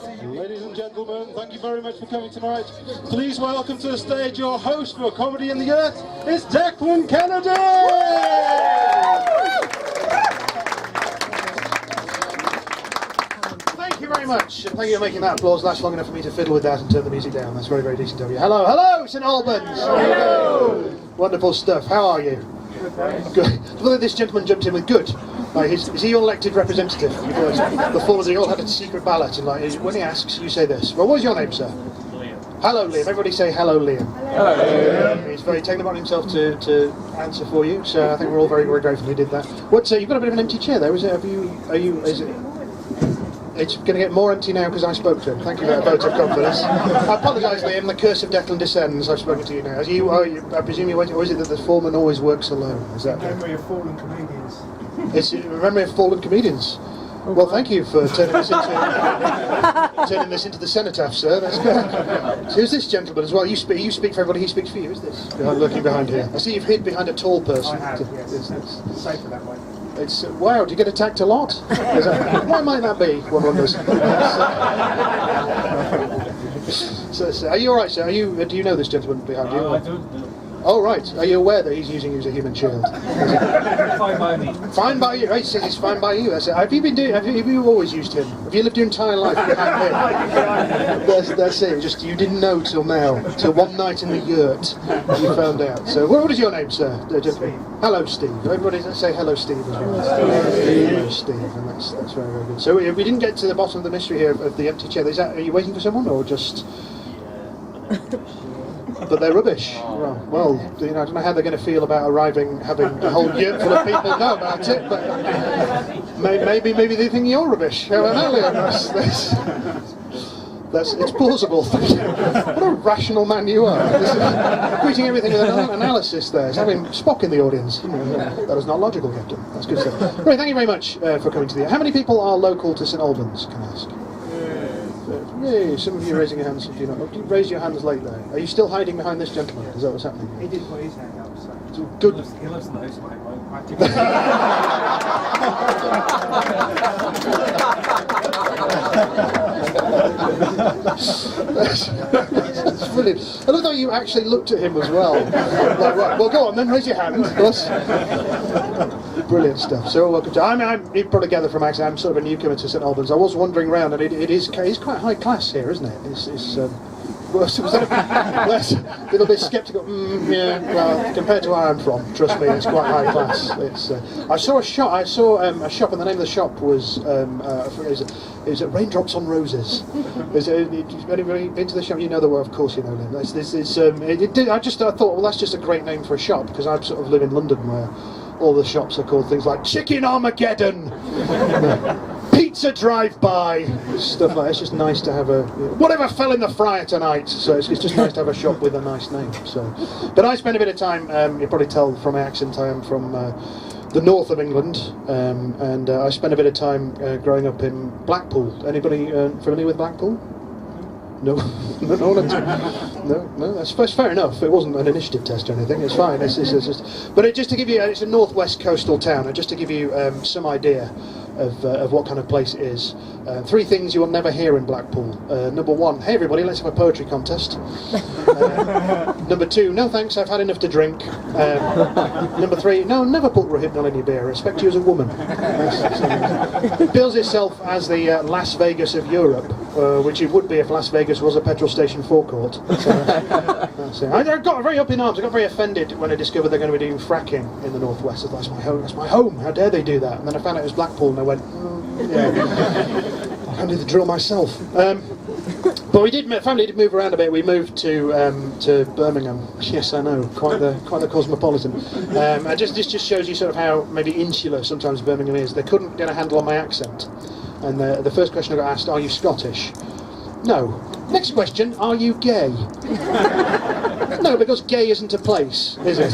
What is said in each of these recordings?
Ladies and gentlemen, thank you very much for coming tonight. Please welcome to the stage your host for Comedy in the Yurt, it's Declan Kennedy! Thank you very much. Thank you for making that applause last long enough for me to fiddle with that and turn the music down. That's very, very decent of you. Hello, hello, St Albans! Hello! Wonderful stuff. How are you? Good. Look, this gentleman jumped in with good. Like, is he your elected representative? Before they all had a secret ballot, and like, when he asks, you say this. Well, what's your name, sir? Liam. Hello, Liam. Everybody say hello, Liam. Hello, Liam. He's very taken upon himself to answer for you, so I think we're all very, very grateful he did that. What? You've got a bit of an empty chair there. Is it? Is it? It's going to get more empty now because I spoke to him. Thank you for that vote of confidence. I apologise, Liam. The curse of Declan descends. I've spoken to you now. I presume you went, or is it that the foreman always works alone? Is that memory of fallen comedians? It's a memory of fallen comedians. Well, thank you for turning this into the cenotaph, sir. That's good. So who's this gentleman as well? You speak for everybody. He speaks for you. Who's this? Looking behind here. I see you've hid behind a tall person. I have. Yes. It's safer that way. It's wow. Do you get attacked a lot? Why might that be? One wonders. So, are you all right, sir? Do you know this gentleman behind you? I don't know. Oh, right. Are you aware that he's using you as a human shield? Fine by me. Fine by you. Right, he says he's fine by you. That's it. Have you always used him? Have you lived your entire life behind him? That's it. Just you didn't know till now. Till one night in the yurt, you found out. So, what is your name, sir? Steve. Hello, Steve. Everybody say hello, Steve, as well. Hello, Steve. And that's very, very good. So, we didn't get to the bottom of the mystery here of the empty chair. Are you waiting for someone, or just? But they're rubbish. Well, I don't know how they're going to feel about arriving, having a whole yurt full of people know about it, but maybe they think you're rubbish. I don't know. It's plausible. What a rational man you are. Greeting everything with an analysis there. It's having Spock in the audience. That was not logical, Captain. That's good stuff. Right, thank you very much for coming to the... How many people are local to St Albans, can I ask? Yeah, some of you are raising your hands. You raise your hands late there. Are you still hiding behind this gentleman? Is that what's happening? He did put his hand up, so... Good. He lives in the house behind mine. That's brilliant. I love how you actually looked at him as well. Like, right, well, go on then, raise your hand. Brilliant stuff. So, welcome to. You'd probably gather from accent, I'm sort of a newcomer to St Albans. I was wandering around, and it's quite high class here, isn't it? It's was a little bit sceptical. Yeah, well, compared to where I'm from, trust me, it's quite high class. I saw a shop. And the name of the shop was is it Raindrops on Roses? Anybody been to the shop? You know the word, of course you know them. I thought, well, that's just a great name for a shop, because I sort of live in London where all the shops are called things like Chicken Armageddon, Pizza Drive-By, stuff like that. It's just nice to have whatever fell in the fryer tonight. So it's just nice to have a shop with a nice name. So, but I spend a bit of time. You probably tell from my accent, I am from the north of England, and I spent a bit of time growing up in Blackpool. Anybody familiar with Blackpool? No, that's fair enough. It wasn't an initiative test or anything. It's fine. But just to give you, it's a northwest coastal town, and just to give you some idea of what kind of place it is. 3 things you will never hear in Blackpool. Number 1, hey everybody, let's have a poetry contest. Number 2, no thanks, I've had enough to drink. Number 3, no, never put Rohypnol in your beer, I respect you as a woman. It bills itself as the Las Vegas of Europe, which it would be if Las Vegas was a petrol station forecourt. So, I got very up in arms. I got very offended when I discovered they're going to be doing fracking in the northwest. I thought, that's my home. How dare they do that? And then I found out it was Blackpool, and I went, yeah, I can do the drill myself. But family did move around a bit. We moved to Birmingham. Yes, I know, quite the cosmopolitan. This just shows you sort of how maybe insular sometimes Birmingham is. They couldn't get a handle on my accent, and the first question I got asked, "Are you Scottish?" No. Next question, are you gay? No, because gay isn't a place, is it?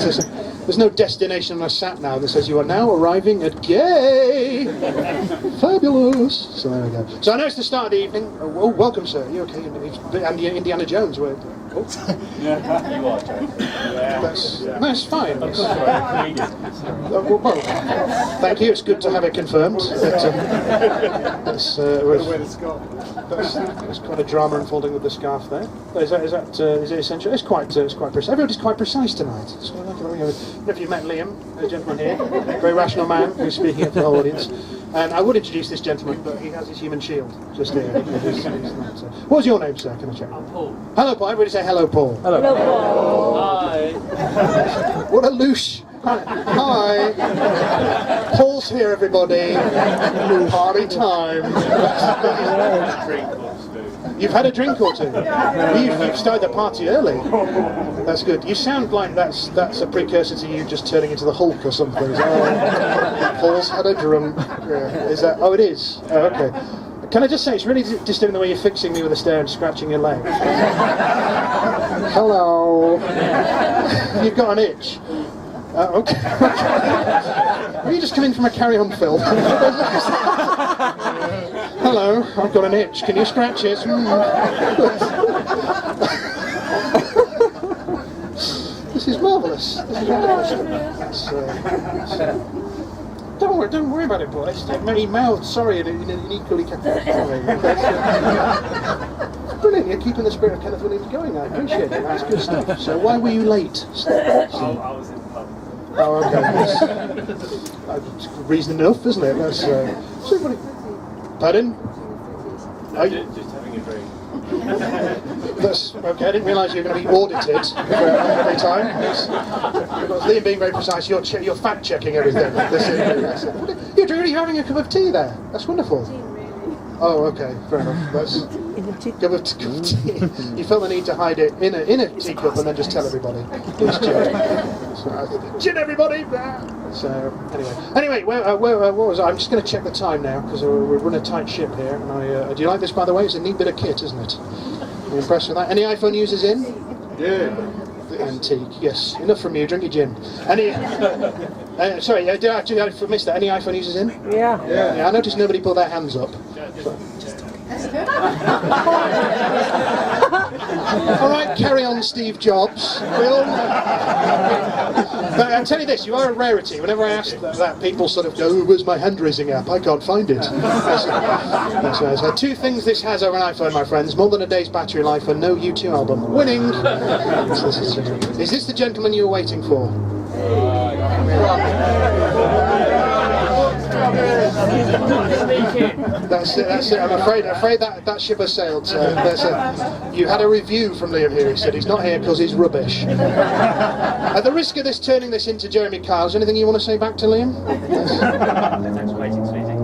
There's no destination on a sat-nav that says you are now arriving at gay. Fabulous. So there we go. So I know it's the start of the evening. Oh, welcome, sir. Are you okay? And Indiana Jones. Yeah. You are, Joe. That's fine. Of course, you're a comedian. Well, thank you. It's good to have it confirmed. That's quite a drama unfolding with the scarf there. Is it essential? It's quite precise. Everybody's quite precise tonight. So I don't know if you've met Liam, the gentleman here, a very rational man who's speaking up to the whole audience. And I would introduce this gentleman, but he has his human shield just here. What was your name, sir? Can I check? I'm Paul. Hello, Paul. Everybody say hello, Paul. Hello, Paul. Hi. What a loose. Hi. Paul's here, everybody. Party time. You've had a drink or two. You've started the party early. That's good. You sound like that's a precursor to you just turning into the Hulk or something. Paul's had a drunk. Is that? Oh, it is. Oh, okay. Can I just say, it's really disturbing the way you're fixing me with a stare and scratching your leg. Hello. You've got an itch. Okay. Are you just coming from a carry-on film? Hello, I've got an itch. Can you scratch it? This is marvellous. This is wonderful. Don't worry about it, boys. He mouthed sorry in an equally Brilliant, you're keeping the spirit of Kenneth Williams going. I appreciate it. That's good stuff. So why were you late? I was in the pub. Oh, okay. That's reason enough, isn't it? That's pardon? Just having a drink. That's okay. I didn't realise you were going to be audited every time. Because Liam being very precise, you're fact checking everything. You're really having a cup of tea there. That's wonderful. Oh, okay, fair enough. That's cup of tea. You felt the need to hide it in a teacup and then just tell everybody. It's gin, everybody. So anyway, what was I? I'm just going to check the time now because we're running a tight ship here. And do you like this, by the way? It's a neat bit of kit, isn't it? Are you impressed with that? Any iPhone users in? Yeah. Antique, yes. Enough from you. Drink your gin. Sorry, did I miss that? Any iPhone users in? Yeah. I noticed nobody put their hands up. All right, carry on, Steve Jobs. But I'll tell you this, you are a rarity. Whenever I ask that, people sort of go, oh, where's my hand-raising app? I can't find it. So two things this has over an iPhone, my friends. More than a day's battery life and no U2 album. Winning! Is this the gentleman you were waiting for? That's it. I'm afraid that ship has sailed. You had a review from Liam here. He said he's not here because he's rubbish. At the risk of turning this into Jeremy Kyle, is there anything you want to say back to Liam? Thanks for waiting, sweetie.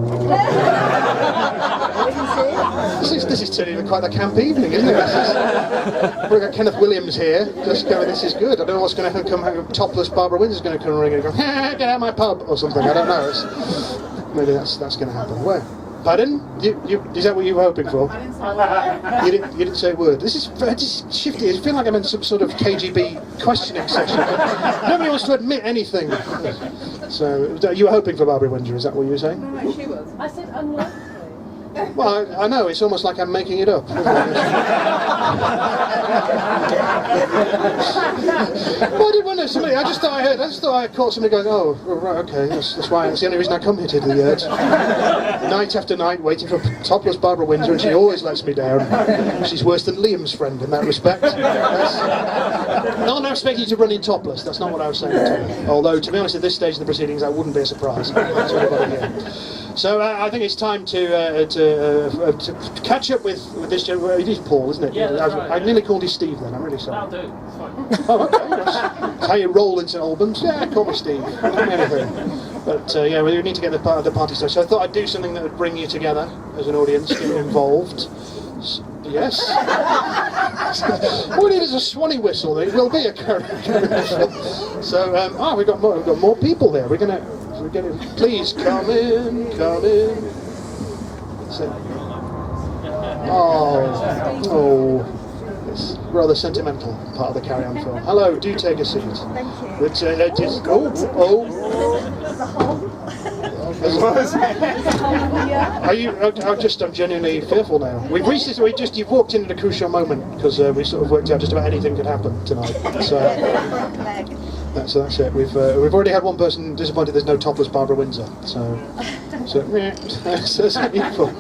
This is turning into quite a camp evening, isn't it? We've got Kenneth Williams here, just going, this is good. I don't know what's going to come, topless Barbara Windsor's going to come ring and go, get out of my pub, or something, I don't know. Maybe that's going to happen. Where? Pardon? Is that what you were hoping for? You didn't say a word. This is shifty. I feel like I'm in some sort of KGB questioning session. Nobody wants to admit anything. So, you were hoping for Barbara Windsor, is that what you were saying? No, she was. I said unlikely. Well, I know, it's almost like I'm making it up. Well, I didn't wonder, somebody, I just thought I caught somebody going, oh, right, okay, that's the only reason I come here to the Yurt. Night after night, waiting for topless Barbara Windsor, and she always lets me down. She's worse than Liam's friend in that respect. Not expecting you to run in topless, that's not what I was saying at all. Although, to be honest, at this stage of the proceedings, that wouldn't be a surprise to anybody here. So I think it's time to catch up with this gentleman. It is Paul, isn't it? Yeah, that's right. I nearly called you Steve then, I'm really sorry. That'll do, it's fine. Oh, okay. That's how you roll in St Albans. Yeah, call me Steve. Call me anything. But yeah, we need to get the party started. So I thought I'd do something that would bring you together as an audience, get you involved. Yes. All we need is a Swanee whistle. It will be a curry whistle. So we've got more people there. We're gonna please come in. So, it's rather sentimental part of the Carry On film. Hello, do take a seat. Thank you. It's Are you? I'm genuinely fearful now. You've walked in at a crucial moment because we sort of worked out just about anything could happen tonight. So that's it. We've already had one person disappointed. There's no topless Barbara Windsor. So that's evil.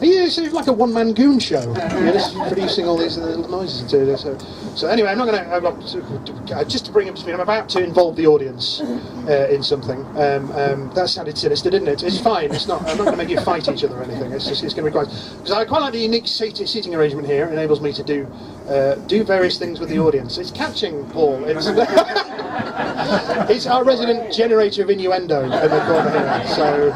It's like a one-man goon show. You're just producing all these little noises into it. So anyway, I'm not going to. Just to bring up to speed, I'm about to involve the audience in something. That sounded sinister, didn't it? It's fine. It's not. I'm not going to make you fight each other or anything. It's going to be quite. Because I quite like the unique seating arrangement here. It enables me to do various things with the audience. It's catching, Paul. It's our resident generator of innuendo in the corner here. So.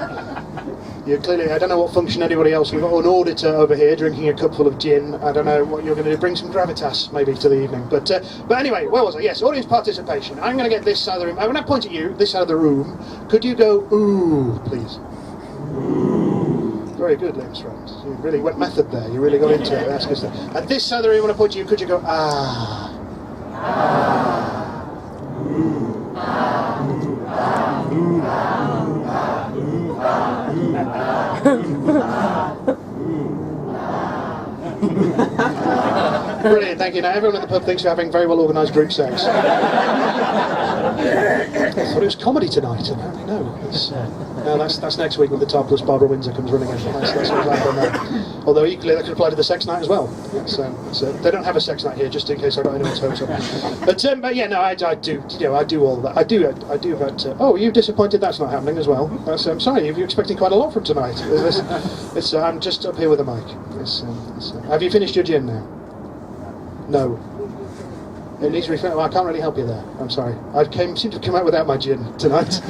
You're clearly, I don't know what function anybody else. We've got an auditor over here drinking a cupful of gin. I don't know what you're going to do. Bring some gravitas maybe to the evening. But anyway, where was I? Yes, audience participation. I'm going to get this side of the room. I'm going to point at you, this side of the room. Could you go ooh, please? Ooh. Very good, Liam's friend. You really went method there. You really got into it. That's good stuff. And this side of the room, when I point at you, could you go ah? Ah. Ooh. Ah. Ooh. Ah. Ooh. Ah. Brilliant, thank you. Now everyone in the pub thinks you're having very well organised group sex. I thought it was comedy tonight, apparently no. No, that's next week when the topless Barbara Windsor comes running in. That's what's happening there. Although equally that could apply to the sex night as well. They don't have a sex night here, just in case I got anyone's hopes up. But yeah, no, I do. You know, I do all that. I do that. Oh, are you disappointed that's not happening as well? I'm sorry. You're expecting quite a lot from tonight. I'm just up here with a mic. Have you finished your gin now? No. It needs refilling. Well, I can't really help you there. I'm sorry. Seem to have come out without my gin tonight.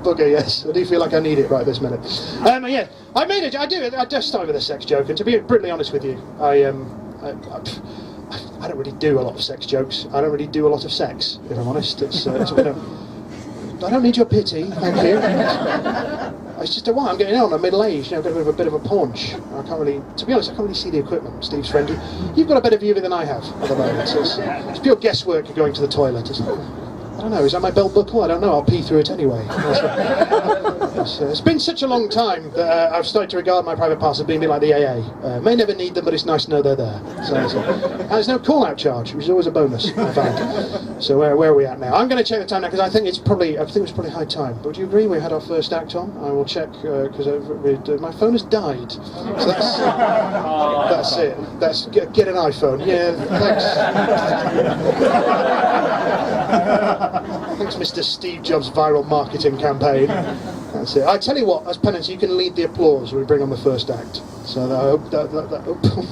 Bugger, yes. I do feel like I need it right this minute. Yeah, I made it. I just started with a sex joke, and to be brutally honest with you, I don't really do a lot of sex jokes. I don't really do a lot of sex, if I'm honest. I don't need your pity, thank you. It's just I'm getting on. I'm middle-aged. I've got a bit of a paunch. I can't really, to be honest, I can't really see the equipment. Steve's friend, you've got a better view of it than I have at the moment. It's pure guesswork of going to the toilet. I don't know, is that my belt buckle? I don't know, I'll pee through it anyway. It's been such a long time that I've started to regard my private parts as being a bit like the AA. May never need them, but it's nice to know they're there. And there's no call-out charge, which is always a bonus, I find. So where are we at now? I'm going to check the time now, because I think it's probably high time. But would you agree we had our first act on? I will check, because my phone has died. So that's it. Get an iPhone. Yeah, thanks, Mr. Steve Jobs' viral marketing campaign. That's it. I tell you what, as penance, you can lead the applause when we bring on the first act. So I hope that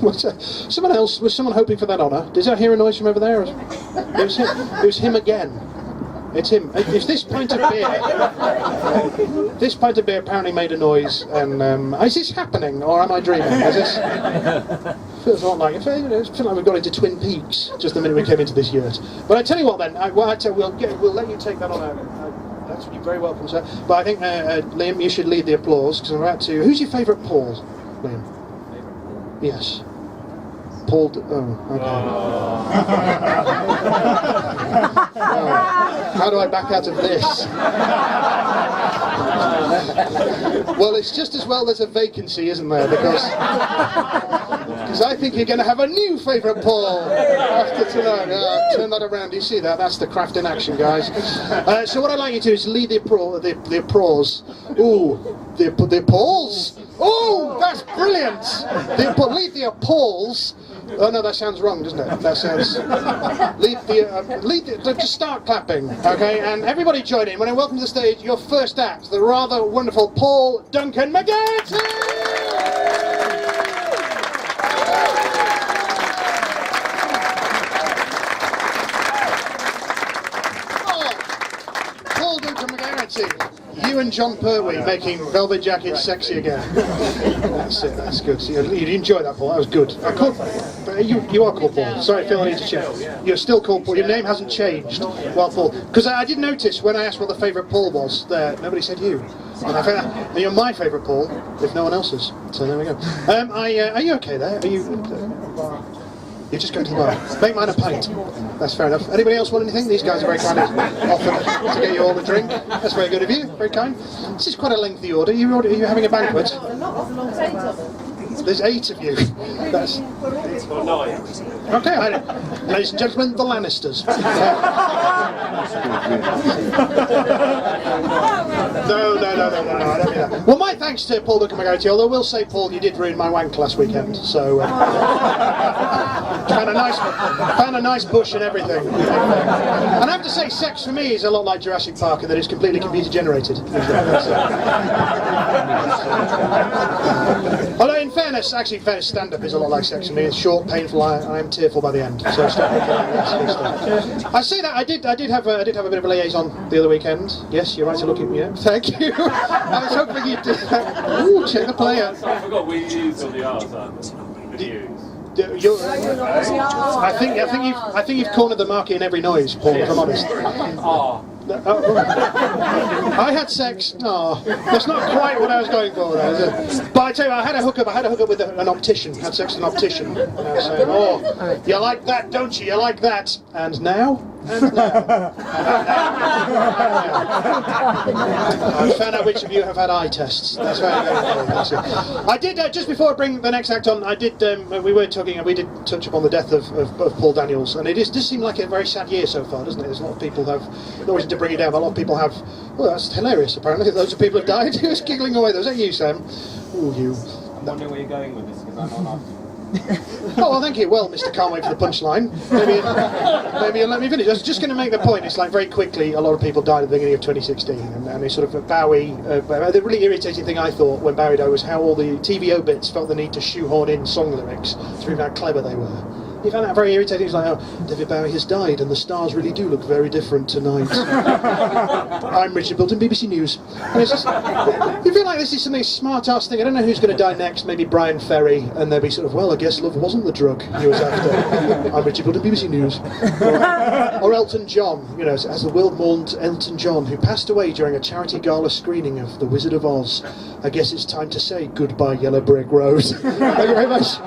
was someone hoping for that honour? Did I hear a noise from over there? It was him again. It's him. If this pint of beer apparently made a noise, and is this happening, or am I dreaming? Is this? Feels not like it. Feels like we've got into Twin Peaks just the minute we came into this yurt. But I tell you what, then, we'll let you take that on. That's you're very welcome, sir. But I think Liam, you should lead the applause because we're about to. Who's your favourite Paul, Liam? Favourite Paul? Yes. Paul. Okay. How do I back out of this? Well, it's just as well there's a vacancy, isn't there? Because I think you're going to have a new favourite Paul after tonight. Turn that around. You see that? That's the craft in action, guys. So what I'd like you to do is lead the applause. Ooh, the applause. Oh, that's brilliant. Lead the applause. Oh no, that sounds wrong, doesn't it? That sounds. Just start clapping, okay? And everybody join in when I welcome to the stage your first act, the rather wonderful Paul Duncan McGarrity! Paul Duncan McGarrity. You and John Pertwee making Velvet Jacket sexy again. That's it, that's good. So you enjoyed that, Paul, that was good. But you are called Paul. Sorry, Phil, I need to check. You're still called Paul. Your name hasn't changed. Well, Paul. Because I did notice when I asked what the favourite Paul was, nobody said you. And I found out, you're my favourite Paul, if no one else's. So there we go. Are you okay there? Are you... You just go to the bar. Make mine a pint. That's fair enough. Anybody else want anything? These guys are very kind of offered to get you all a drink. That's very good of you. Very kind. This is quite a lengthy order. Are you having a banquet? There's 8 of you. That's... Well, 9. Okay, ladies and gentlemen, the Lannisters. No, I don't mean that. Well, my thanks to Paul Duncan McGarity, although I will say, Paul, you did ruin my wank last weekend, so... found a nice bush and everything. And I have to say, sex for me is a lot like Jurassic Park, in that it's completely computer generated. Although in fairness, stand-up is a lot like sex for me. It's short, painful, I am tearful by the end. So stop looking at that. I say that I did have a bit of a liaison the other weekend. Yes, you're right to look at me. Yeah. Thank you. I was hoping you'd ooh, check the player. I forgot we used all the R's. I think you've cornered the market in every noise, Paul. If I'm honest. I had sex. Oh, that's not quite what I was going for, though, is it? But I tell you, I had a hookup with an optician. Had sex with an optician. And I was saying, "Oh, you like that, don't you? You like that?" And now. I found out which of you have had eye tests. That's right. I did just before I bring the next act on. I did. We did touch upon the death of Paul Daniels, and it does seem like a very sad year so far, doesn't it? There's a lot of people have. No reason to bring it down, but a lot of people have. Oh, that's hilarious. Apparently, loads of people have died. Who's giggling away? Was that you, Sam? Oh, you. I'm wondering where you're going with this, because I'm not asking. Oh, well, thank you. Well, Mr. Can't wait for the punchline. Maybe you'll let me finish. I was just going to make the point. It's like very quickly, a lot of people died at the beginning of 2016, and it's sort of Bowie. The really irritating thing I thought when Bowie died was how all the TV obits felt the need to shoehorn in song lyrics to prove how clever they were. You found that very irritating. It's like, oh, David Bowie has died, and the stars really do look very different tonight. I'm Richard Bilton, BBC News. And it's just, you feel like this is something smart-ass thing. I don't know who's going to die next. Maybe Brian Ferry, and they'll be sort of, well, I guess love wasn't the drug he was after. I'm Richard Bilton, BBC News. Or Elton John, you know, as the world mourned Elton John, who passed away during a charity gala screening of The Wizard of Oz. I guess it's time to say goodbye, Yellow Brick Road. Thank you very much.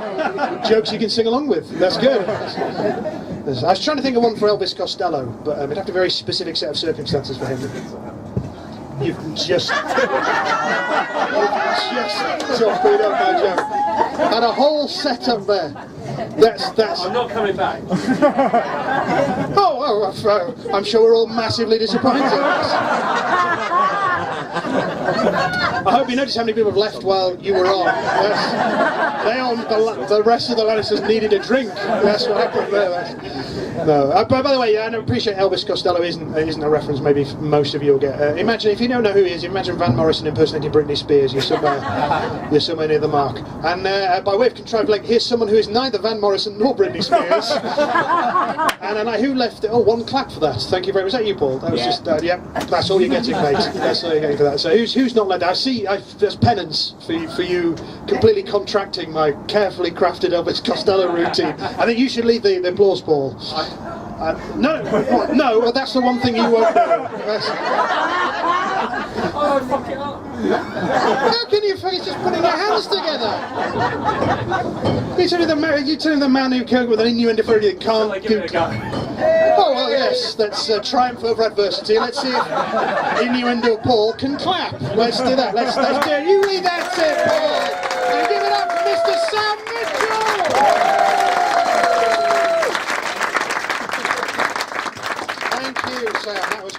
Jokes you can sing along with. That's good. I was trying to think of one for Elvis Costello, but it'd have to be a very specific set of circumstances for him. You've just torpedoed my joke. And a whole setup there. That's. I'm not coming back. Oh, I'm sure we're all massively disappointed. I hope you noticed how many people have left while you were on. The rest of the Lannisters needed a drink. That's what happened there. No. By the way, I appreciate Elvis Costello isn't a reference maybe most of you will get. Imagine, if you don't know who he is, imagine Van Morrison impersonating Britney Spears. You're somewhere near the mark. And by way of contrived link, here's someone who is neither Van Morrison nor Britney Spears. And who left it? Oh, one clap for that. Thank you very much. Was that you, Paul? That was just, yeah, that's all you're getting, mate. That's all you're getting for that. So who's not led? I see, there's penance for you completely contracting my carefully crafted Elvis Costello routine. I think you should lead the applause, Paul. No, well, that's the one thing you won't know. Oh, fuck it up. How can you face just putting your hands together? You're telling the man who can't with an innuendo for you can't. Like, give it a go. Oh well, yes. That's triumph over adversity. Let's see if innuendo Paul can clap. Let's do that. Let's do it. You lead that, Paul. And give it up for Mr. Sam Mitchell. Sam, that was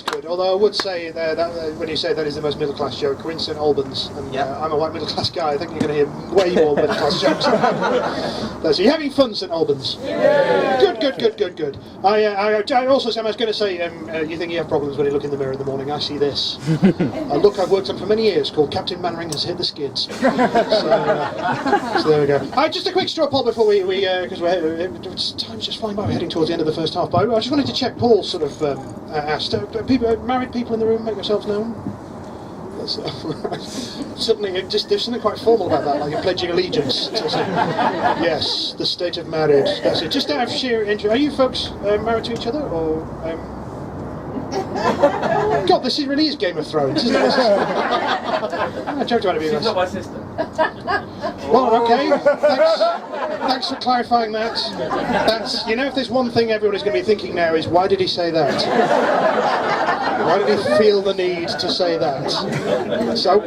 good. Although I would say that when you say that is the most middle-class joke, we're in St Albans, and I'm a white middle-class guy. I think you're going to hear way more middle-class jokes. So you're having fun, St Albans? Yeah. Good. I also, Sam, I was going to say, you think you have problems when you look in the mirror in the morning. I see this. A look I've worked on for many years called Captain Mannering has hit the skids. So there we go. Just a quick straw poll before we because time's just flying by. We're heading towards the end of the first half. But I just wanted to check Paul sort of asked, married people in the room, make yourselves known? Suddenly, there's something quite formal about that, like you're pledging allegiance. Yes, the state of marriage. That's it. Just out of sheer interest, are you folks married to each other, or? Go God, this really is Game of Thrones, isn't it? I joked about it being She's not my sister. Well, okay. Thanks for clarifying that. That's, you know, if there's one thing everybody's going to be thinking now is, why did he say that? Why did he feel the need to say that? So,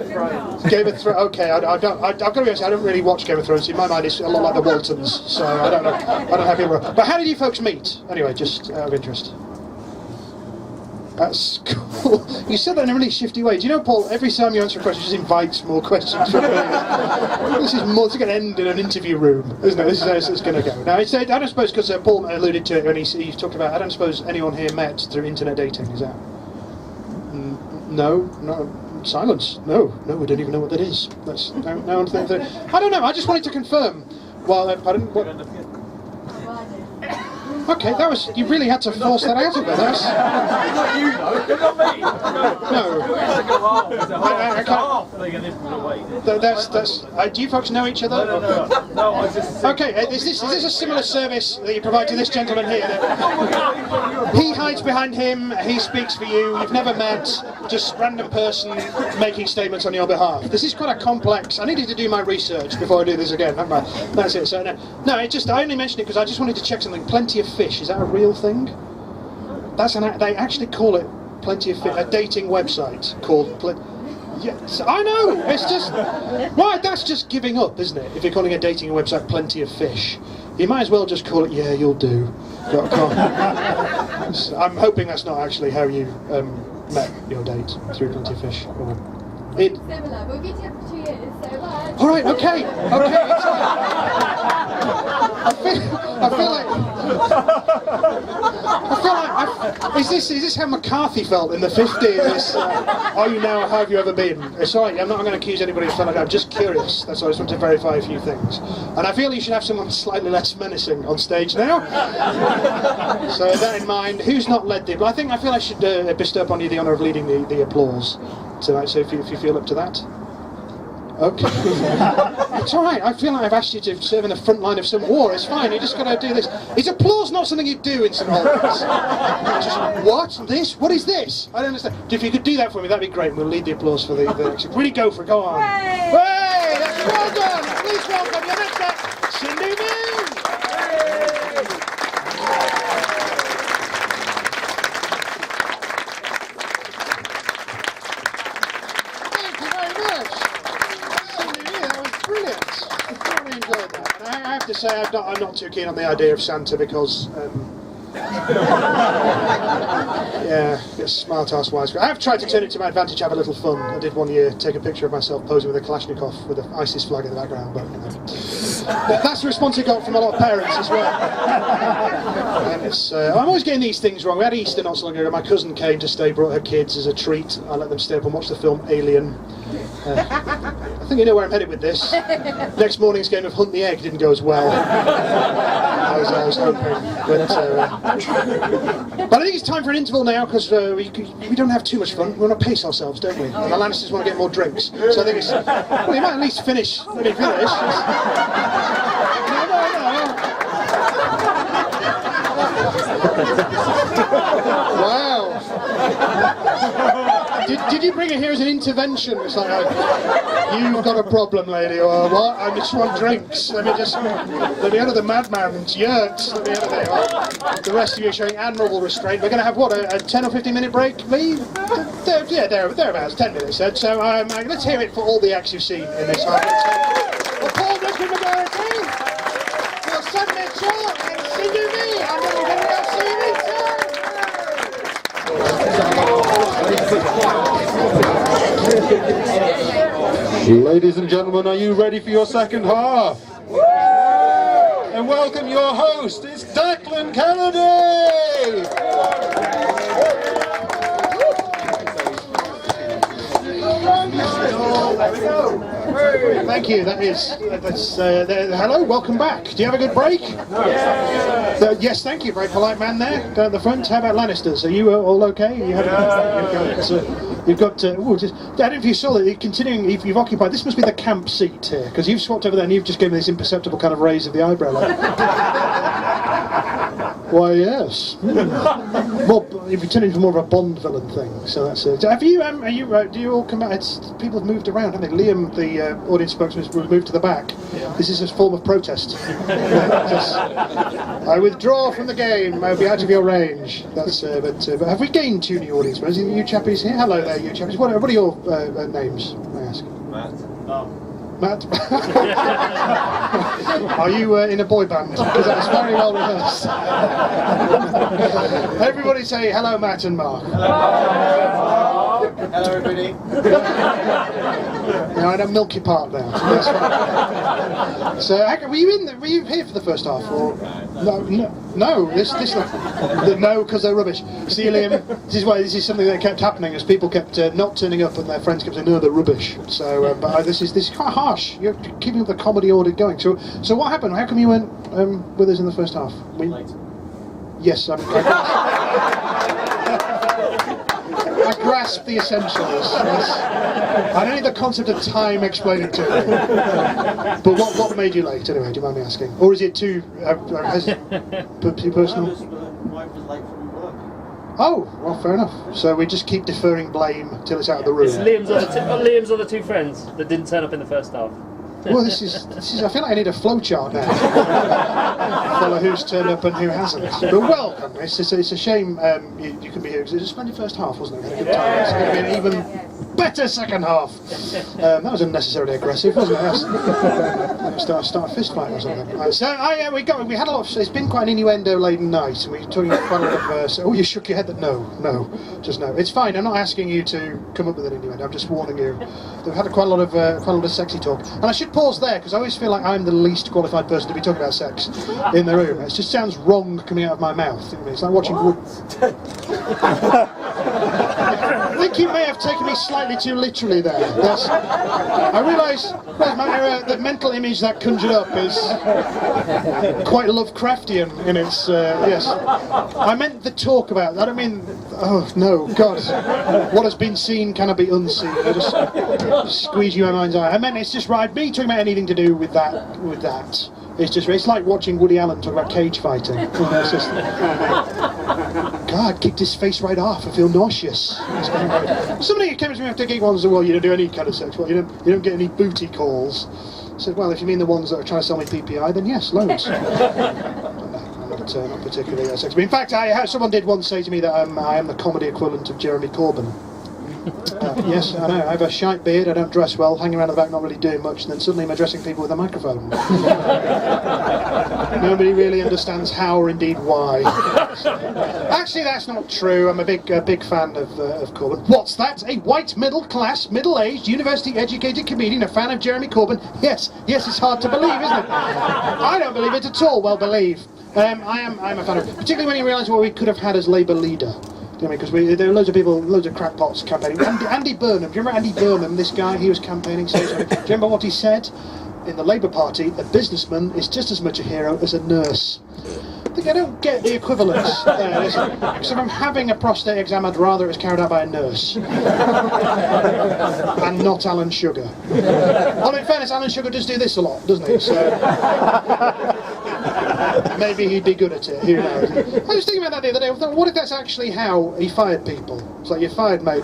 Game of Thrones. Okay, I've got to be honest. I don't really watch Game of Thrones. In my mind, it's a lot like the Waltons. So I don't know. I don't have people. But how did you folks meet? Anyway, just out of interest. That's cool. You said that in a really shifty way. Do you know, Paul, every time you answer a question, it just invites more questions from me. This is going to end in an interview room, isn't it? This is how it's going to go. Now, I don't suppose, because Paul alluded to it when he talked about, I don't suppose anyone here met through internet dating, is that? No, silence. No, we don't even know what that is. That's, no one thinks that. I don't know, I just wanted to confirm. Well, pardon? What? Okay, that was, you really had to force that out of me. That's... Not you though, you're not me. No. I can't. That's. Do you folks know each other? No, I just... Okay, is this a similar service that you provide to this gentleman here? He hides behind him, he speaks for you, you've never met, just random person making statements on your behalf. This is quite a complex... I needed to do my research before I do this again, haven't I? That's it. So no, I only mentioned it because I just wanted to check something. Plenty of Fish, is that a real thing? They actually call it Plenty of Fish, a dating website called Yes, I know. It's just right. That's just giving up, isn't it? If you're calling a dating website Plenty of Fish, you might as well just call it Yeah, You'll Do.com. I'm hoping that's not actually how you met your date, through Plenty of Fish. Similar. We'll get you for 2 years, so much. All right. Okay. It's all right. I feel like. Is this how McCarthy felt in the 50s? Are you now? How have you ever been? It's all right. I'm not going to accuse anybody of something like that. I'm just curious. That's all. I just want to verify a few things. And I feel you should have someone slightly less menacing on stage now. So with that in mind, who's not led the? I feel I should bestow upon you the honour of leading the applause tonight. So if you feel up to that. Okay. It's alright, I feel like I've asked you to serve in the front line of some war. It's fine, you just got to do this. Is applause not something you do in St Albans? Just, what? This? What is this? I don't understand. If you could do that for me, that'd be great. We'll lead the applause for the next. Really go for it, go on. Hey! That's well done! Please welcome your next act, Cindy Moon! I have to say, I'm not too keen on the idea of Santa because, yeah, it's smart-ass wise. I have tried to turn it to my advantage, have a little fun. I did one year take a picture of myself posing with a Kalashnikov with an ISIS flag in the background, but you know. That's the response I got from a lot of parents as well. And it's, I'm always getting these things wrong. We had Easter not so long ago. My cousin came to stay, brought her kids as a treat. I let them stay up and watch the film Alien. I think you know where I'm headed with this. Next morning's game of Hunt the Egg didn't go as well. I was hoping. But I think it's time for an interval now because we don't have too much fun. We want to pace ourselves, don't we? And the Lannisters want to get more drinks. So I think it's... Well, you might at least finish. Let me finish. Wow. Did you bring it here as an intervention? It's like, you've got a problem, lady, or what? I just want drinks. Let me out of the madman's yurts. Let me out of there. The rest of you are showing admirable restraint. We're going to have, what, a 10 or 15 minute break, Lee? Yeah, thereabouts, 10 minutes. So let's hear it for all the acts you've seen in this half. Well, Paul Declan McGarity, well, Sam Mitchell, and Cindy Me. I'm going to be heading out. See you later. Ladies and gentlemen, are you ready for your second half? And welcome your host, it's Declan Kennedy! Thank you. Hello, welcome back. Do you have a good break? Yes, thank you. Very polite man there down at the front. How about Lannisters? Are you all okay? You have you've got. I don't know if you saw that. You've occupied. This must be the camp seat here because you've swapped over there and you've just given me this imperceptible kind of raise of the eyebrow. Why, yes. More, you've turned into more of a Bond villain thing, so that's it. Have you, do you all come out? People have moved around, haven't they? Liam, the audience spokesman, has moved to the back. Yeah. This is a form of protest. I withdraw from the game, I'll be out of your range. That's, but have we gained 2 new audience members? You chappies here? Hello there, you chappies. What are your names, may I ask? Matt. Matt? Are you in a boy band? Because that's very well rehearsed. Everybody say hello, Matt and Mark. Hello, everybody. Yeah, I'm at Milky Park now. So, that's fine. So were you here for the first half? Or no. No, because they're rubbish. See, Liam, this is something that kept happening as people kept not turning up and their friends kept saying, no, they're rubbish. So, but this is quite harsh. You're keeping up the comedy order going. So what happened? How come you weren't with us in the first half? Yes, I grasp the essentials. Yes. I don't need the concept of time explained to me. But what made you late anyway? Do you mind me asking? Or is it too personal? Wife was late from work. Oh, well, fair enough. So we just keep deferring blame till it's out of the room. It's Liam's other 2 friends that didn't turn up in the first half. Well, this is. I feel like I need a flowchart now. Follow who's turned up and who hasn't. But welcome. It's a shame you can be here because it was a splendid first half, wasn't it? We had a good time. It's going to be an even better second half. That was unnecessarily aggressive, wasn't it? Start a fist fight or something. So we had a lot of. It's been quite an innuendo-laden night, and we talking about quite a lot of. Oh, you shook your head. That no, just no. It's fine. I'm not asking you to come up with an innuendo. I'm just warning you. We've had quite a lot of sexy talk, and I should pause there because I always feel like I'm the least qualified person to be talking about sex in the room. It just sounds wrong coming out of my mouth. It's like watching. I think you may have taken me slightly too literally there. I realise the mental image that conjured up is quite Lovecraftian in its. Yes, I meant the talk about. I don't mean. Oh no, God! What has been seen cannot be unseen. I just squeeze you in my mind's eye. I meant it's just right. Me talking about anything to do with that. It's like watching Woody Allen talk about cage fighting. It's just, God, kicked his face right off. I feel nauseous. Somebody came to me after gig once and said, well, you don't do any kind of sex. Well, you don't get any booty calls. I said, well, if you mean the ones that are trying to sell me PPI, then yes, loads. Not particularly sex. But in fact, someone did once say to me that I am the comedy equivalent of Jeremy Corbyn. Yes, I know. I have a shite beard, I don't dress well, hanging around the back not really doing much, and then suddenly I'm addressing people with a microphone. Nobody really understands how or indeed why. Actually, that's not true. I'm a big fan of Corbyn. What's that? A white, middle-class, middle-aged, university-educated comedian, a fan of Jeremy Corbyn? Yes, it's hard to believe, isn't it? I don't believe it at all. Well, believe. I'm a fan of, particularly when you realise what we could have had as Labour leader. Because there were loads of people, loads of crackpots campaigning. Andy Burnham, do you remember Andy Burnham, this guy? He was campaigning. Do you remember what he said? In the Labour Party, a businessman is just as much a hero as a nurse. I think I don't get the equivalence there. So if I'm having a prostate exam, I'd rather it was carried out by a nurse. And not Alan Sugar. Well, in fairness, Alan Sugar does do this a lot, doesn't he? So maybe he'd be good at it, who knows. I was thinking about that the other day. I thought, what if that's actually how he fired people? It's like, you're fired, mate.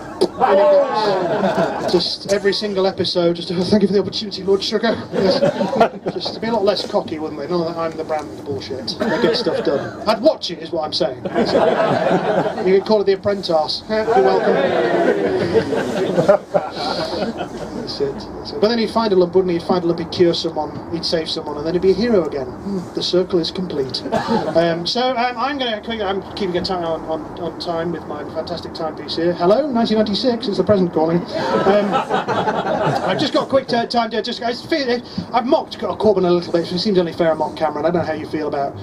Just every single episode, just thank you for the opportunity, Lord Sugar. Just to be a lot less cocky, wouldn't they? None of that I'm the brand bullshit. They get stuff done. I'd watch it, is what I'm saying. You could call it The Apprentice. You're welcome. That's it. But then he'd find a lump, wouldn't he? He'd find a lump, he'd cure someone, he'd save someone, and then he'd be a hero again. The circle is complete. I'm keeping a time on time with my fantastic timepiece here. Hello, 1996. It's the present calling. I've just got a quick time to I've mocked Corbyn a little bit. So it seems only fair I mock Cameron. I don't know how you feel about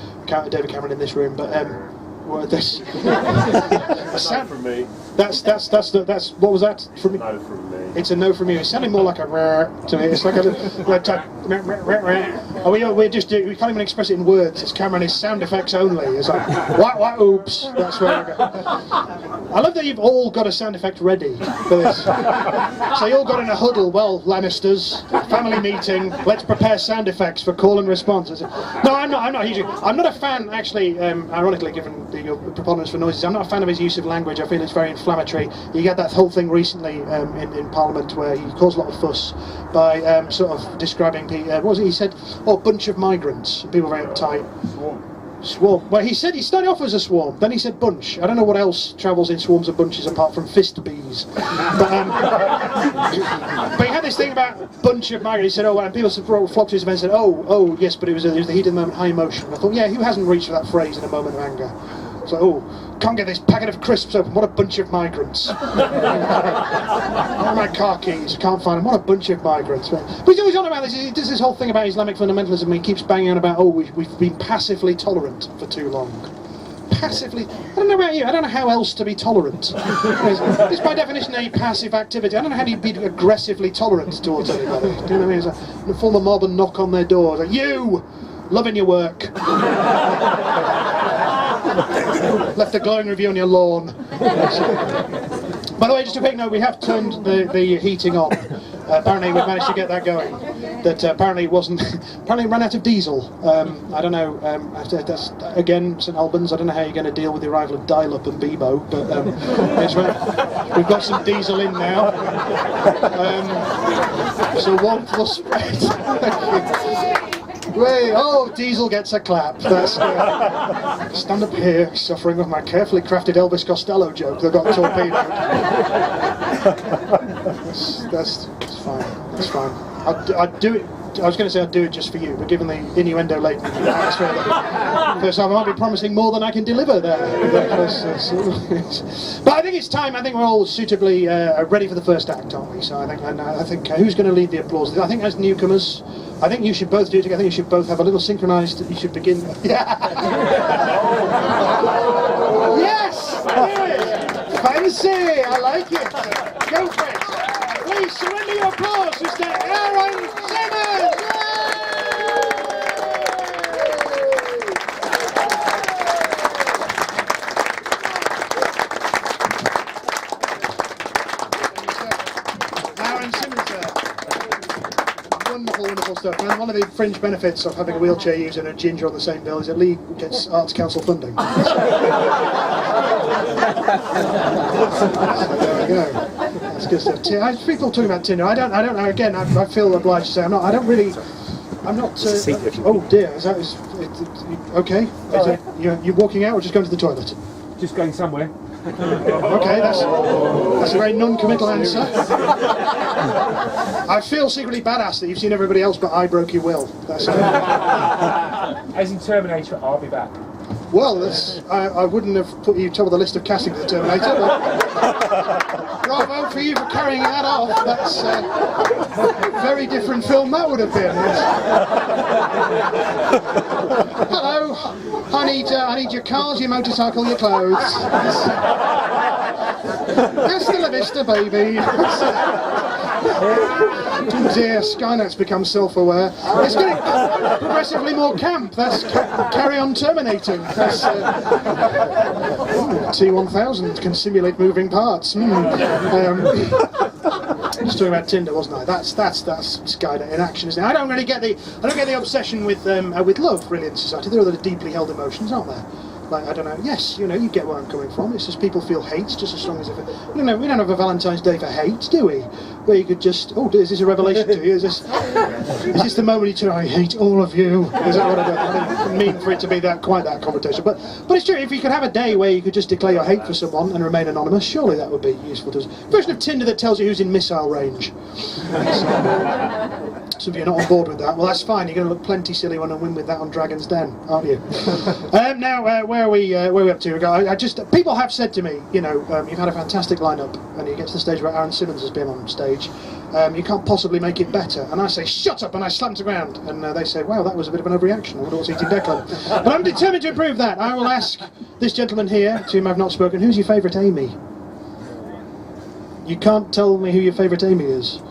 David Cameron in this room, but What, this? Sound from me. That's what was that from me? No from me. It's a no from you. It's sounding more like a rah to me. It's like a type. Oh, we can't even express it in words. It's Cameron. It's sound effects only. It's like what? Oops. That's where I go. I love that you've all got a sound effect ready for this. So you all got in a huddle. Well, Lannisters, family meeting. Let's prepare sound effects for call and response. No, I'm not. I'm not a fan, actually. Ironically, given the preponderance for noises, I'm not a fan of his use of language. I feel it's very inflammatory. You had that whole thing recently in Parliament where he caused a lot of fuss by sort of describing what was it? He said, "Oh, bunch of migrants." People were very uptight. Swarm. Well, he said he started off as a swarm. Then he said bunch. I don't know what else travels in swarms and bunches apart from fist bees. But he had this thing about bunch of migrants. He said, "Oh," and people flocked to his event and said, "Oh, yes, but it was the heat of the moment, high emotion." I thought, yeah, who hasn't reached for that phrase in a moment of anger? It's like, oh, can't get this packet of crisps open. What a bunch of migrants. My car keys, can't find them. What a bunch of migrants. But he's always on about this. He does this whole thing about Islamic fundamentalism. And he keeps banging on about, we've been passively tolerant for too long. Passively. I don't know about you. I don't know how else to be tolerant. It's by definition a passive activity. I don't know how to be aggressively tolerant towards anybody. Do you know what I mean? It's like, form a mob and knock on their doors. Like, you! Loving your work. Left a glowing review on your lawn. By the way, just a quick note, we have turned the heating on. Apparently we've managed to get that going. That apparently ran out of diesel. I don't know, that's, again, St Albans, I don't know how you're going to deal with the arrival of dial-up and Bebo, but we've got some diesel in now. So warmth will spread. Wait, oh, diesel gets a clap. That's stand up here, suffering with my carefully crafted Elvis Costello joke that got torpedoed. That's fine. That's fine. I'd do it. I was going to say I'd do it just for you, but given the innuendo laden atmosphere, first time I might be promising more than I can deliver there. But I think it's time. I think we're all suitably ready for the first act, aren't we? So I think who's going to lead the applause? I think as newcomers, I think you should both do it together. I think you should both have a little synchronised. You should begin. Yeah. Yes. Fancy. I like it. Go for it. Please surrender your applause, Mr. Aaron Simmons! Aaron Simmons there. Wonderful stuff. And one of the fringe benefits of having a wheelchair user and a ginger on the same bill is that Lee gets Arts Council funding. So there we go. That's good stuff. People talking about Tinder. I don't know. Again, I feel obliged to say I'm not. Oh dear. Is okay? You're walking out or just going to the toilet? Just going somewhere. Okay, that's a very non-committal answer. I feel secretly badass that you've seen everybody else, but I broke your will. That's As in Terminator, I'll be back. Well, I wouldn't have put you top of the list of casting for the Terminator, but bravo for you for carrying that off. That's a very different film that would have been. Hello, I need your cars, your motorcycle, your clothes. Hasta la vista, baby. Oh dear, Skynet's become self-aware. It's getting progressively more camp. That's carry on terminating. That's T1000 can simulate moving parts. Just talking about Tinder, wasn't I? That's Skynet in action, isn't it? I don't get the obsession with love really in society. There are other deeply held emotions, aren't there? Like, I don't know, yes, you get where I'm coming from. It's just people feel hate just as strong as if we don't have a Valentine's Day for hate, do we? Where you could just, is this a revelation to you? Is this the moment you turn, I hate all of you? Is that what I didn't mean for it to be quite that confrontation. But it's true, if you could have a day where you could just declare your hate for someone and remain anonymous, surely that would be useful to us. A version of Tinder that tells you who's in missile range. some of you are not on board with that. Well, that's fine. You're going to look plenty silly when I win with that on Dragon's Den, aren't you? Now, where are we up to? People have said to me, you know, you've had a fantastic lineup, and you get to the stage where Aaron Simmons has been on stage. You can't possibly make it better. And I say, shut up, and I slam to the ground. And they say, wow, that was a bit of an overreaction. I wonder what's eating Declan. But I'm determined to improve that. I will ask this gentleman here, to whom I've not spoken, who's your favourite Amy? You can't tell me who your favourite Amy is.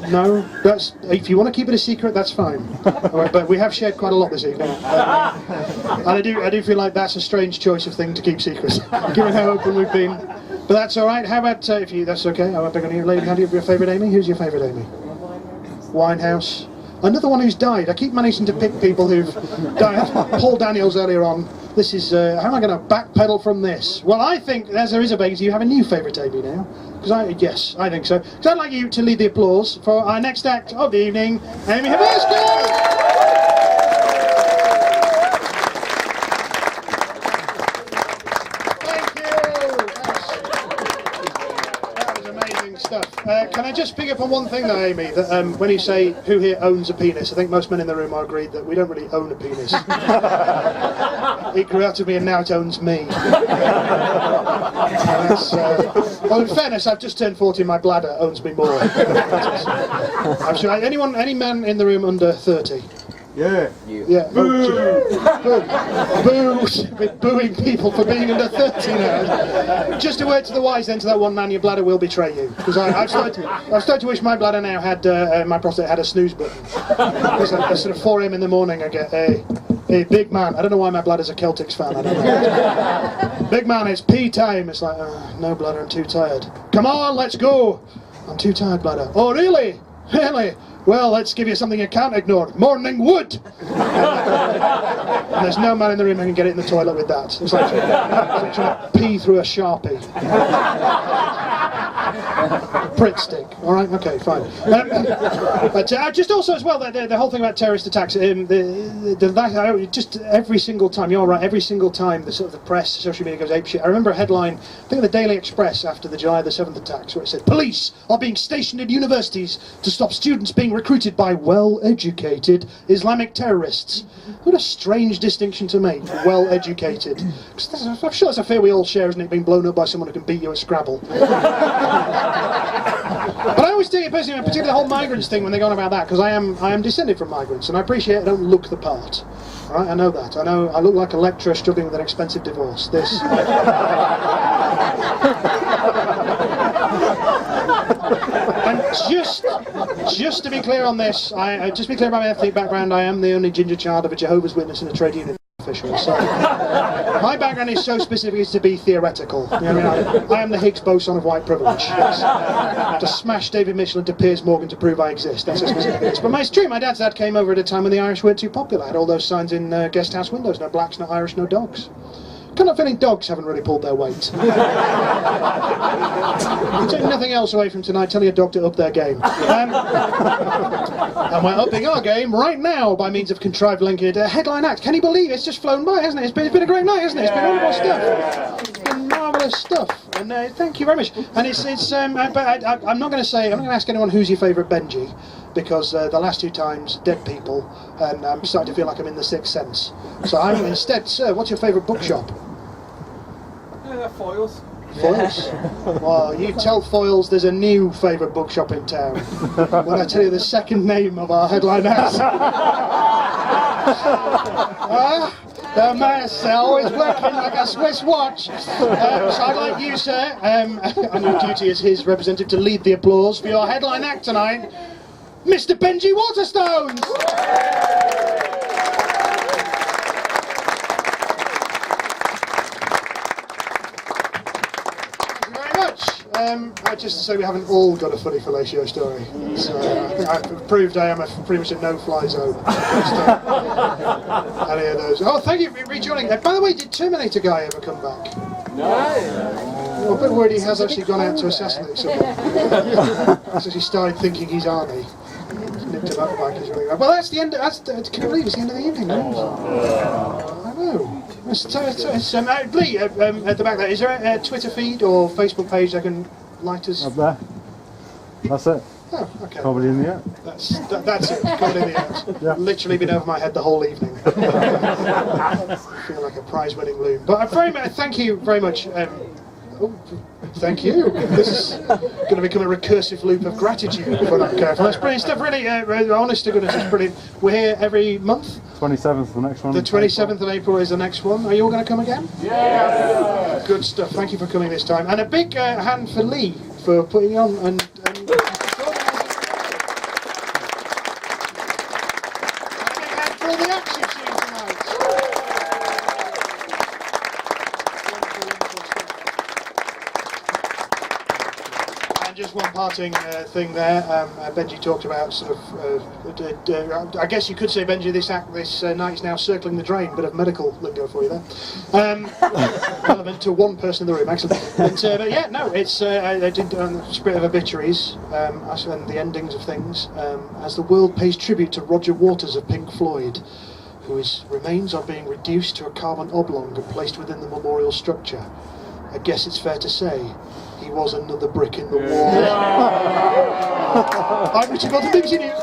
No, that's, if you want to keep it a secret, that's fine. Right, but we have shared quite a lot this evening, and I do feel like that's a strange choice of thing to keep secret, given how open we've been. But that's all right. How about if you? That's okay. How about your lady? How do you have your favourite Amy? Who's your favourite Amy? Winehouse. Another one who's died. I keep managing to pick people who've died. Paul Daniels earlier on. This is, how am I going to backpedal from this? Well, I think, as there is a vacancy, you have a new favourite Amy now. Yes, I think so. Because I'd like you to lead the applause for our next act of the evening, Amy Habeska! Can I just pick up on one thing though, Amy, that when you say who here owns a penis, I think most men in the room are agreed that we don't really own a penis. It grew out of me and now it owns me. Well, in fairness, I've just turned 40 and my bladder owns me more. I'm sure any man in the room under 30? Yeah. Yeah. Boo! Boo! We're booing people for being under 30 now. Just a word to the wise then to that one man, your bladder will betray you. Because I've started to wish my bladder now had, my prostate had a snooze button. Because at sort of 4 AM in the morning I get, hey, big man. I don't know why my bladder's a Celtics fan, I don't know. Big man, it's pee time. It's like, no bladder, I'm too tired. Come on, let's go! I'm too tired, bladder. Oh, really? Really? Well, let's give you something you can't ignore. Morning wood! And there's no man in the room who can get it in the toilet with that. It's like trying to pee through a Sharpie. Pritt stick. All right, okay, fine. But just also as well, the whole thing about terrorist attacks. Just every single time, you're right. Every single time the sort of the press, social media goes apeshit. I remember a headline, I think of the Daily Express after the July the 7th attacks, where it said, "Police are being stationed in universities to stop students being recruited by well-educated Islamic terrorists." What a strange distinction to make. Well-educated. I'm sure that's a fear we all share, isn't it? Being blown up by someone who can beat you at Scrabble. But I always take it personally, particularly the whole migrants thing when they go on about that, because I am descended from migrants, and I appreciate I don't look the part. Right? I know that. I know I look like a lecturer struggling with an expensive divorce. This. And just to be clear on this, just to be clear about my ethnic background, I am the only ginger child of a Jehovah's Witness and a trade union official. So my background is so specific as to be theoretical. You know what I mean? I am the Higgs boson of white privilege. Yes. To smash David Michelin to Piers Morgan to prove I exist. That's how specific it is. But it's true, my dad's dad came over at a time when the Irish weren't too popular. Had all those signs in guest house windows: no blacks, no Irish, no dogs. Kind of feeling dogs haven't really pulled their weight. I'm taking nothing else away from tonight, telling a dog to up their game. And we're upping our game right now by means of contrived linking a headline act. Can you believe it? It's just flown by, hasn't it? It's been a great night, hasn't it? It's been wonderful stuff. It's been marvellous stuff. And thank you very much. And I'm not going to ask anyone who's your favourite Benji, because the last 2 times, dead people, and I'm starting to feel like I'm in the Sixth Sense. So I'm instead, sir, what's your favourite bookshop? Foils. Foils? Well, you tell Foils there's a new favourite bookshop in town when I tell you the second name of our headline act. The Marcel is working like a Swiss watch. So I'd like you, sir, on your duty as his representative, to lead the applause for your headline act tonight, Mr. Benji Waterstones! Just to say we haven't all got a funny fellatio story. So I think I've proved I am pretty much a no-fly zone. Any of those. Oh, thank you for rejoining. By the way, did Terminator guy ever come back? No. I'm a bit worried he has actually gone out to assassinate someone. He's actually started thinking he's Arnie. Nipped him up back. Well, that's the end. Can you believe it's the end of the evening? I know. Lee, at the back there, is there a Twitter feed or Facebook page I can like us? Up there. That's it. Oh, okay. Comedy in the air. That's it. Comedy in the air. Yeah. Literally been over my head the whole evening. I feel like a prize-winning loon. But thank you very much. Thank you. This is going to become a recursive loop of gratitude if we're not careful. That's brilliant stuff. Really, honest to goodness, it's brilliant. We're here every month. 27th, the next one. The 27th of April is the next one. Are you all going to come again? Yeah. Good stuff. Thank you for coming this time. And a big hand for Lee for putting on and for the action scene tonight. And just one parting thing there. Benji talked about sort of. I guess you could say, Benji, this night's now circling the drain. Bit of medical lingo for you there. Relevant to one person in the room, excellent. But yeah, no, it's I did the spirit of obituaries and the endings of things. As the world pays tribute to Roger Waters of Pink Floyd, whose remains are being reduced to a carbon oblong and placed within the memorial structure. I guess it's fair to say he was another brick in the wall. I'm Richard Bolton, BBC News.